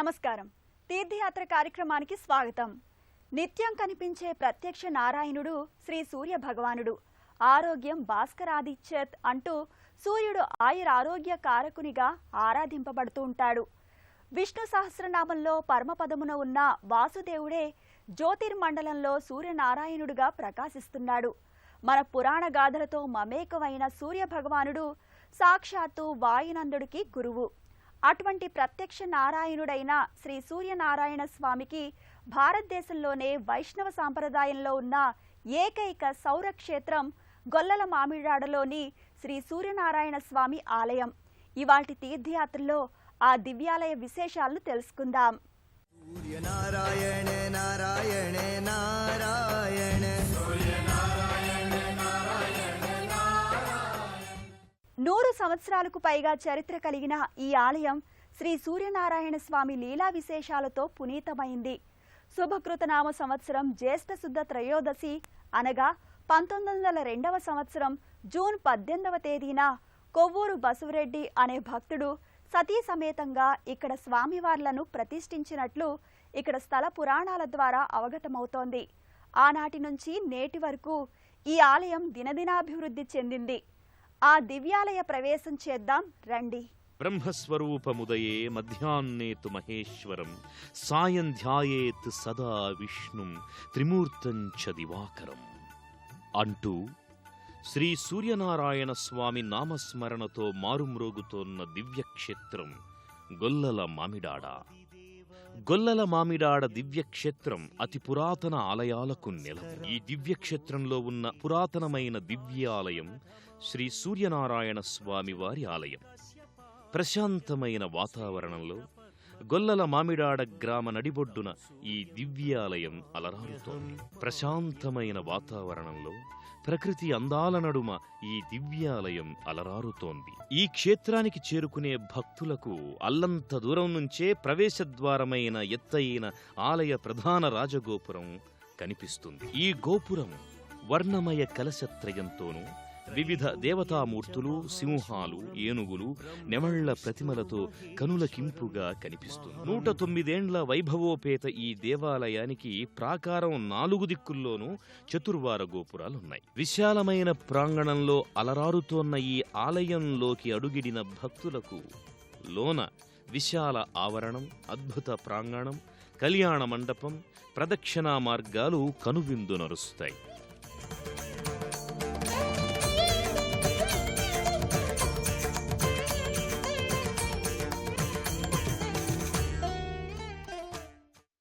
నమస్కారం. తీర్థయాత్ర కార్యక్రమానికి స్వాగతం. నిత్యం కనిపించే ప్రత్యక్ష నారాయణుడు శ్రీ సూర్య భగవానుడు. ఆరోగ్యం భాస్కరాదిత్యత్ అంటూ సూర్యుడు ఆయురారోగ్య కారకునిగా ఆరాధింపబడుతూ ఉంటాడు. విష్ణు సహస్రనామంలో పరమపదమున ఉన్న వాసుదేవుడే జ్యోతిర్మండలంలో సూర్యనారాయణుడుగా ప్రకాశిస్తున్నాడు. మన పురాణ గాథలతో మమేకమైన సూర్య భగవానుడు సాక్షాత్తు వాయునందుడికి గురువు. అటువంటి ప్రత్యక్ష నారాయణుడైన శ్రీ సూర్యనారాయణ స్వామికి భారతదేశంలోనే వైష్ణవ సాంప్రదాయంలో ఉన్న ఏకైక సౌరక్షేత్రం గొల్లల మామిడాడలోని శ్రీ సూర్యనారాయణ స్వామి ఆలయం. ఇవాల్టి తీర్థయాత్రలో ఆ దివ్యాలయ విశేషాలను తెలుసుకుందాం. సూర్యనారాయణ నారాయణ నారాయణ 100 సంవత్సరాలకు పైగా చరిత్ర కలిగిన ఈ ఆలయం శ్రీ సూర్యనారాయణ స్వామి లీలా విశేషాలతో పునీతమైంది. శుభకృతనామ సంవత్సరం జ్యేష్ఠ శుద్ధ త్రయోదశి అనగా 1902వ సంవత్సరం జూన్ 18వ తేదీన కొవ్వూరు బసువరెడ్డి అనే భక్తుడు సతీ సమేతంగా ఇక్కడ స్వామివార్లను ప్రతిష్ఠించినట్లు ఇక్కడ స్థల పురాణాల ద్వారా అవగతమవుతోంది. ఆనాటి నుంచి నేటి వరకు ఈ ఆలయం దినదినాభివృద్ధి చెందింది. ఆ దివ్యాలయ ప్రవేశం చేద్దాం రండి. బ్రహ్మస్వరూపముదయే మధ్యాహ్నేతు మహేశ్వరం సాయం ధ్యాయేత్ సదా విష్ణుం త్రిమూర్తం చ దివాకరం అంటూ శ్రీ సూర్యనారాయణ స్వామి నామస్మరణతో మారుమ్రోగుతోన్న దివ్యక్షేత్రం గొల్లల మామిడాడ. గొల్లల మామిడాడ దివ్యక్షేత్రం అతి పురాతన ఆలయాలకు నెలవు. ఈ దివ్యక్షేత్రంలో ఉన్న పురాతనమైన దివ్యాలయం శ్రీ సూర్యనారాయణ స్వామి వారి ఆలయం. ప్రశాంతమైన వాతావరణంలో గొల్లల మామిడాడ గ్రామ నడిబొడ్డున ఈ దివ్యాలయం అలరారుతోంది. ప్రశాంతమైన వాతావరణంలో ప్రకృతి అందాల నడుమ ఈ దివ్యాలయం అలరారుతోంది. ఈ క్షేత్రానికి చేరుకునే భక్తులకు అల్లంత దూరం నుంచే ప్రవేశద్వారమైన ఎత్తైన ఆలయ ప్రధాన రాజగోపురం కనిపిస్తుంది. ఈ గోపురం వర్ణమయ కలశత్రయంతోనూ వివిధ దేవతామూర్తులు, సింహాలు, ఏనుగులు, నెమళ్ల ప్రతిమలతో కనులకింపుగా కనిపిస్తుంది. 109 ఏండ్ల వైభవోపేత ఈ దేవాలయానికి ప్రాకారం 4 దిక్కుల్లోనూ చతుర్వార గోపురాలున్నాయి. విశాలమైన ప్రాంగణంలో అలరారుతోన్న ఈ ఆలయంలోకి అడుగిడిన భక్తులకు లోన విశాల ఆవరణం, అద్భుత ప్రాంగణం, కళ్యాణ మండపం, ప్రదక్షిణా మార్గాలు కనువిందు నరుస్తాయి.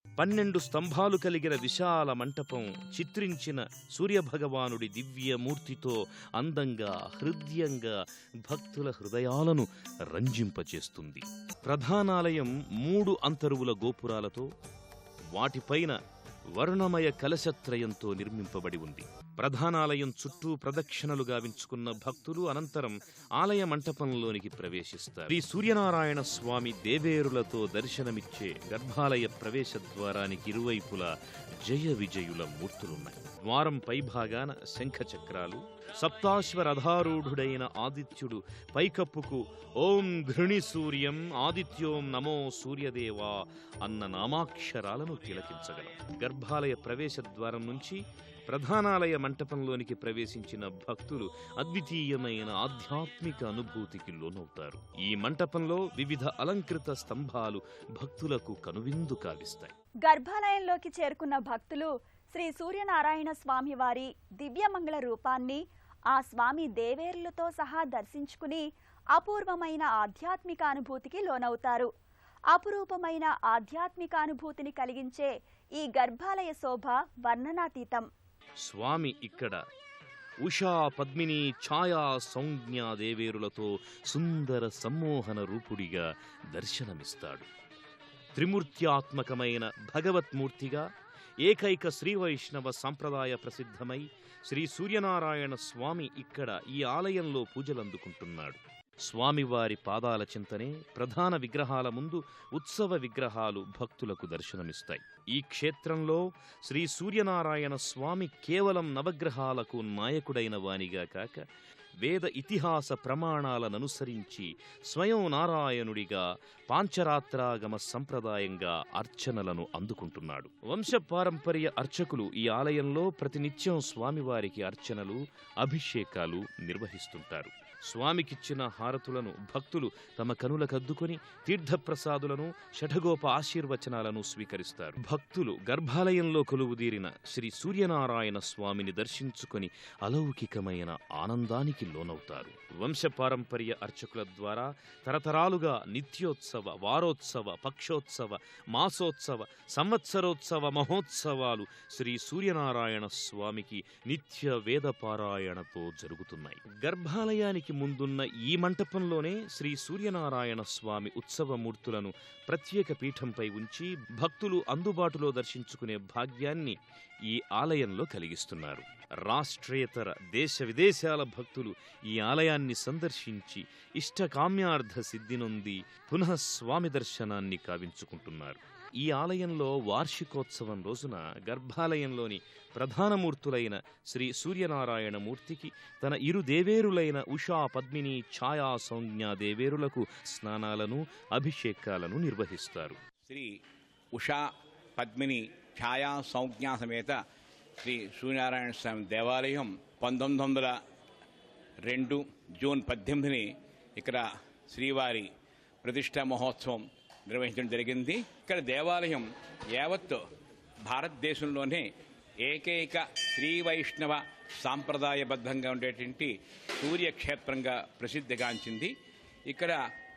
పన్నెండు స్తంభాలు కలిగిన విశాల మంటపం చిత్రించిన సూర్యభగవానుడి దివ్యమూర్తితో అందంగా, హృదయంగా భక్తుల హృదయాలను రంజింపచేస్తుంది. ప్రధానాలయం 3 అంతరువుల గోపురాలతో వాటిపైన వర్ణమయ కలశత్రయంతో నిర్మింపబడి ఉంది. ప్రధానాలయం చుట్టూ ప్రదక్షిణలు గావించుకున్న భక్తులు అనంతరం ఆలయ మంటపంలోనికి ప్రవేశిస్తారు. శ్రీ సూర్యనారాయణ స్వామి దేవేరులతో దర్శనమిచ్చే గర్భాలయ ప్రవేశ ద్వారానికి ఇరువైపులా జయ విజయుల మూర్తులున్నాయి. ద్వారం పైభాగాన శంఖచక్రాలు, సప్తాశ్వరథారూఢుడైన ఆదిత్యుడు పైకప్పుకు ఓం ఘృణి సూర్యం ఆదిత్యోం నమో సూర్యదేవా అన్న నామాక్షరాలను తిలకించగలం. గర్భాలయ ప్రవేశ ద్వారం నుంచి ప్రధానాలయ మంటపంలోనికి ప్రవేశించిన భక్తులు అద్వితీయమైన ఆధ్యాత్మిక అనుభూతికి లోనవుతారు. ఈ మంటపంలో వివిధ అలంకృత స్తంభాలు భక్తులకు కనువిందు కావిస్తాయి. గర్భాలయంలోకి చేరుకున్న భక్తులు శ్రీ సూర్యనారాయణ స్వామి వారి దివ్యమంగళ రూపాన్ని, ఆ స్వామి దేవేరులతో సహా దర్శించుకుని అపూర్వమైన ఆధ్యాత్మిక అనుభూతికి లోనవుతారు. అపురూపమైన ఆధ్యాత్మికానుభూతిని కలిగించే ఈ గర్భాలయ శోభ వర్ణనాతీతం. స్వామి ఇక్కడ ఉషా పద్మిని ఛాయా సంజ్ఞా దేవేరులతో సుందర సమ్మోహన రూపుడిగా దర్శనమిస్తాడు. త్రిమూర్త్యాత్మకమైన భగవత్మూర్తిగా ఏకైక శ్రీవైష్ణవ సంప్రదాయ ప్రసిద్ధమై శ్రీ సూర్యనారాయణ స్వామి ఇక్కడ ఈ ఆలయంలో పూజలందుకుంటున్నాడు. స్వామివారి పాదాల చింతనే ప్రధాన విగ్రహాల ముందు ఉత్సవ విగ్రహాలు భక్తులకు దర్శనమిస్తాయి. ఈ క్షేత్రంలో శ్రీ సూర్యనారాయణ స్వామి కేవలం నవగ్రహాలకు నాయకుడైన వానిగా కాక వేద ఇతిహాస ప్రమాణాలననుసరించి స్వయం నారాయణుడిగా పాంచరాత్రాగమ సంప్రదాయంగా అర్చనలను అందుకుంటున్నాడు. వంశపారంపర్య అర్చకులు ఈ ఆలయంలో ప్రతినిత్యం స్వామివారికి అర్చనలు, అభిషేకాలు నిర్వహిస్తుంటారు. స్వామికిచ్చిన హారతులను భక్తులు తమ కనులకద్దుకొని తీర్థప్రసాదులను, షఠగోప ఆశీర్వచనాలను స్వీకరిస్తారు. భక్తులు గర్భాలయంలో కొలువుదీరిన శ్రీ సూర్యనారాయణ స్వామిని దర్శించుకొని అలౌకికమైన ఆనందానికి లోనవుతారు. వంశపారంపర్య అర్చకుల ద్వారా తరతరాలుగా నిత్యోత్సవ, వారోత్సవ, పక్షోత్సవ, మాసోత్సవ, సంవత్సరోత్సవ మహోత్సవాలు శ్రీ సూర్యనారాయణ స్వామికి నిత్య వేదపారాయణతో జరుగుతున్నాయి. గర్భాలయానికి ముందున్న ఈ మంటపంలోనే శ్రీ సూర్యనారాయణ స్వామి ఉత్సవమూర్తులను ప్రత్యేక పీఠంపై ఉంచి భక్తులు అందుబాటులో దర్శించుకునే భాగ్యాన్ని ఈ ఆలయంలో కలిగిస్తున్నారు. రాష్ట్రేతర దేశ విదేశాల భక్తులు ఈ ఆలయాన్ని సందర్శించి ఇష్టకామ్యార్థ సిద్ధి నొంది పునః స్వామి దర్శనాన్ని కావించుకుంటున్నారు. ఈ ఆలయంలో వార్షికోత్సవం రోజున గర్భాలయంలోని ప్రధానమూర్తులైన శ్రీ సూర్యనారాయణ మూర్తికి తన ఇరు దేవేరులైన ఉషా, పద్మిని, ఛాయా, సౌజ్ఞా దేవేరులకు స్నానాలను, అభిషేకాలను నిర్వహిస్తారు. శ్రీ ఉషా, పద్మిని, ఛాయా, సౌజ్ఞా సమేత శ్రీ సూర్యనారాయణ స్వామి దేవాలయం 1902 జూన్ 18 ఇక్కడ శ్రీవారి ప్రతిష్టా మహోత్సవం నిర్వహించడం జరిగింది. ఇక్కడ దేవాలయం యావత్ భారతదేశంలోనే ఏకైక శ్రీ వైష్ణవ సాంప్రదాయబద్ధంగా ఉండేటువంటి సూర్యక్షేత్రంగా ప్రసిద్ధిగాంచింది. ఇక్కడ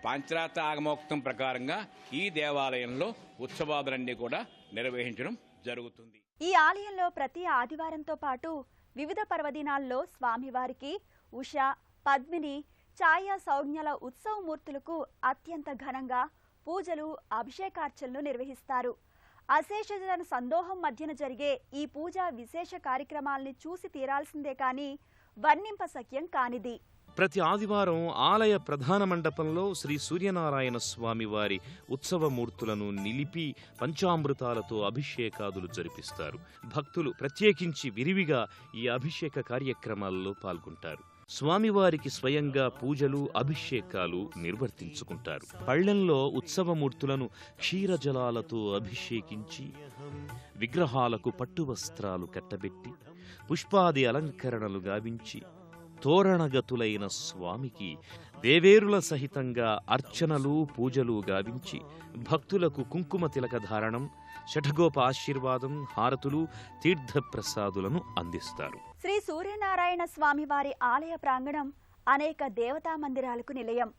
పాంచరాత్ర ఆగమోక్తం ప్రకారంగా ఈ దేవాలయంలో ఉత్సవాదులన్నీ కూడా నిర్వహించడం జరుగుతుంది. ఈ ఆలయంలో ప్రతి ఆదివారంతో పాటు వివిధ పర్వదినాల్లో స్వామివారికి ఉష, పద్మిని, ఛాయా, సౌజ్ఞల ఉత్సవమూర్తులకు అత్యంత ఘనంగా పూజలు, అభిషేకార్చనలు నిర్వహిస్తారు. అశేషజన సందోహం మధ్యన జరిగే ఈ పూజా విశేష కార్యక్రమాల్ని చూసి తీరాల్సిందే కానీ వర్ణింపశక్యం కానిది. ప్రతి ఆదివారం ఆలయ ప్రధాన మండపంలో శ్రీ సూర్యనారాయణ స్వామి వారి ఉత్సవమూర్తులను నిలిపి పంచామృతాలతో అభిషేకాదులు జరిపిస్తారు. భక్తులు ప్రత్యేకించి విరివిగా ఈ అభిషేక కార్యక్రమాల్లో పాల్గొంటారు. స్వామివారికి స్వయంగా పూజలు, అభిషేకాలు నిర్వర్తించుకుంటారు. పళ్లెంలో ఉత్సవమూర్తులను క్షీరజలాలతో అభిషేకించి విగ్రహాలకు పట్టువస్త్రాలు కట్టబెట్టి పుష్పాది అలంకరణలు గావించి తోరణగతులైన స్వామికి దేవేరుల సహితంగా అర్చనలు, పూజలు గావించి భక్తులకు కుంకుమ తిలక ధారణం, షఠగోప ఆశీర్వాదం, హారతులు, తీర్థప్రసాదులను అందిస్తారు. శ్రీ సూర్యనారాయణ స్వామి వారి ఆలయ ప్రాంగణం అనేక దేవతా మందిరాలకు నిలయం.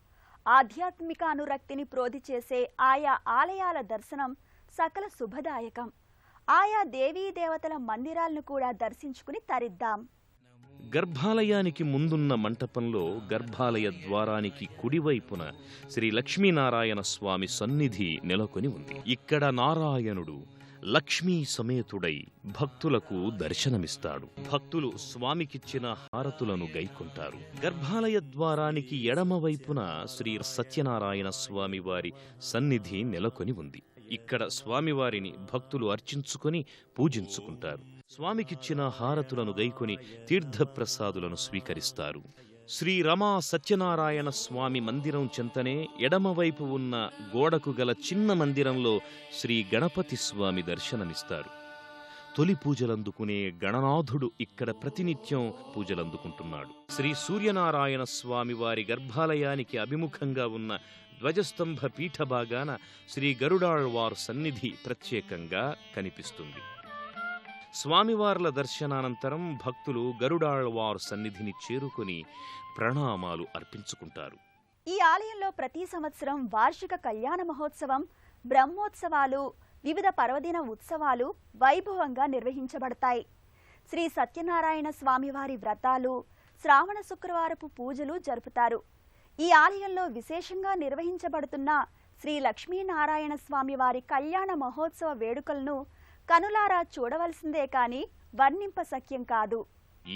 ఆధ్యాత్మిక అనురక్తిని ప్రోధి చేసే ఆయా ఆలయాల దర్శనం సకల శుభదాయకం. ఆయా దేవీ దేవతల మందిరాలను కూడా దర్శించుకుని తరిద్దాం. గర్భాలయానికి ముందున్న మంటపంలో గర్భాలయ ద్వారానికి కుడివైపున శ్రీ లక్ష్మీనారాయణ స్వామి సన్నిధి నెలకొని ఉంది. ఇక్కడ నారాయణుడు లక్ష్మీ సమేతుడై భక్తులకు దర్శనమిస్తాడు. భక్తులు స్వామికిచ్చిన హారతులను గైకొంటారు. గర్భాలయ ద్వారానికి ఎడమవైపున శ్రీ సత్యనారాయణ స్వామి వారి సన్నిధి నెలకొని ఉంది. ఇక్కడ స్వామివారిని భక్తులు అర్చించుకొని పూజించుకుంటారు. స్వామికిచ్చిన హారతులను గైకొని తీర్థప్రసాదులను స్వీకరిస్తారు. శ్రీ రమా సత్యనారాయణ స్వామి మందిరం చెంతనే ఎడమవైపు ఉన్న గోడకు గల చిన్న మందిరంలో శ్రీ గణపతి స్వామి దర్శనమిస్తారు. తొలి పూజలందుకునే గణనాథుడు ఇక్కడ ప్రతినిత్యం పూజలందుకుంటున్నాడు. శ్రీ సూర్యనారాయణ స్వామి వారి గర్భాలయానికి అభిముఖంగా ఉన్న ధ్వజస్తంభ పీఠ భాగాన శ్రీ గరుడాళ్వార్ సన్నిధి ప్రత్యేకంగా కనిపిస్తుంది. స్వామివార్ల దర్శనానంతరం భక్తులు గరుడాళ్వార్ సన్నిధిని చేరుకుని ప్రణామాలు అర్పించుకుంటారు. ఈ ఆలయంలో ప్రతి సంవత్సరం వార్షిక కళ్యాణ మహోత్సవం, బ్రహ్మోత్సవాలు, వివిధ పర్వదిన ఉత్సవాలు వైభవంగా నిర్వహించబడతాయి. శ్రీ సత్యనారాయణ స్వామివారి వ్రతాలు, శ్రావణ శుక్రవారపు పూజలు జరుపుతారు. ఈ ఆలయంలో విశేషంగా నిర్వహించబడుతున్న శ్రీ లక్ష్మీనారాయణ స్వామి వారి కళ్యాణ మహోత్సవ వేడుకలను కనులారా చూడవలసిందే కాని వర్ణింపశక్యం కాదు.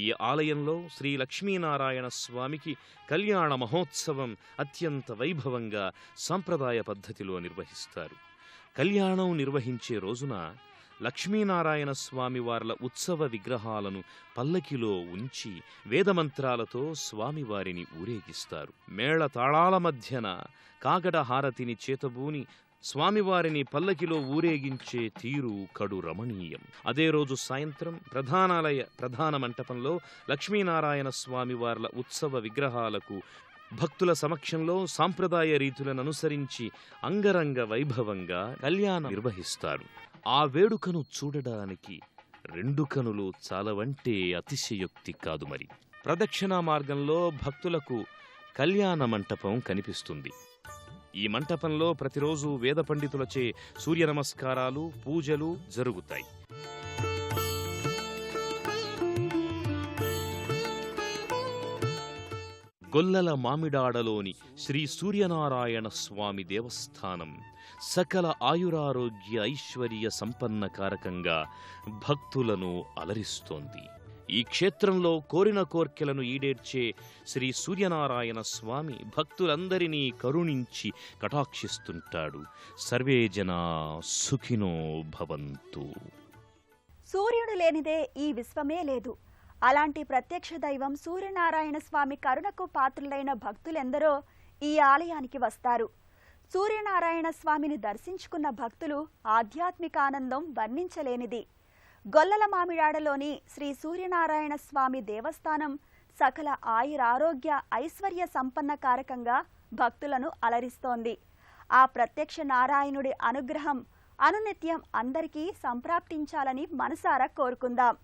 ఈ ఆలయంలో శ్రీ లక్ష్మీనారాయణ స్వామికి కళ్యాణ మహోత్సవం అత్యంత వైభవంగా సంప్రదాయ పద్ధతిలో నిర్వహిస్తారు. కళ్యాణం నిర్వహించే రోజున లక్ష్మీనారాయణ స్వామి వార్ల ఉత్సవ విగ్రహాలను పల్లకిలో ఉంచి వేదమంత్రాలతో స్వామివారిని ఊరేగిస్తారు. మేళ తాళాల మధ్యన కాగడ హారతిని చేతబూని స్వామివారిని పల్లకిలో ఊరేగించే తీరు కడు రమణీయం. అదే రోజు సాయంత్రం ప్రధాన మంటపంలో లక్ష్మీనారాయణ స్వామివార్ల ఉత్సవ విగ్రహాలకు భక్తుల సమక్షంలో సాంప్రదాయ రీతులను అనుసరించి అంగరంగ వైభవంగా కళ్యాణం నిర్వహిస్తారు. ఆ వేడుకను చూడడానికి 2 కనులు చాలవంటే అతిశయోక్తి కాదు. మరి ప్రదక్షిణా మార్గంలో భక్తులకు కళ్యాణ మంటపం కనిపిస్తుంది. ఈ మంటపంలో ప్రతిరోజు వేద పండితులచే సూర్య నమస్కారాలు, పూజలు జరుగుతాయి. గొల్లల మామిడాడలోని శ్రీ సూర్యనారాయణ స్వామి దేవస్థానం సకల ఆయురారోగ్య ఐశ్వర్య సంపన్న కారకంగా భక్తులను అలరిస్తోంది. ఈ క్షేత్రంలో కోరిన కోర్కెలను ఈడేర్చే శ్రీ సూర్యనారాయణ స్వామి భక్తులందరినీ కరుణించి కటాక్షిస్తుంటాడు. సర్వే జనా సుఖినో భవంతు. సూర్యుడు లేనిదే ఈ విశ్వమే లేదు. అలాంటి ప్రత్యక్ష దైవం సూర్యనారాయణ స్వామి కరుణకు పాత్రులైన భక్తులెందరో ఈ ఆలయానికి వస్తారు. సూర్యనారాయణ స్వామిని దర్శించుకున్న భక్తులు ఆధ్యాత్మిక ఆనందం వర్ణించలేనిది. గొల్లల మామిడాడలోని శ్రీ సూర్యనారాయణ స్వామి దేవస్థానం సకల ఆయురారోగ్య ఐశ్వర్య సంపన్న కారకంగా భక్తులను అలరిస్తోంది. ఆ ప్రత్యక్ష నారాయణుడి అనుగ్రహం అనునిత్యం అందరికీ సంప్రాప్తించాలని మనసారా కోరుకుందాం.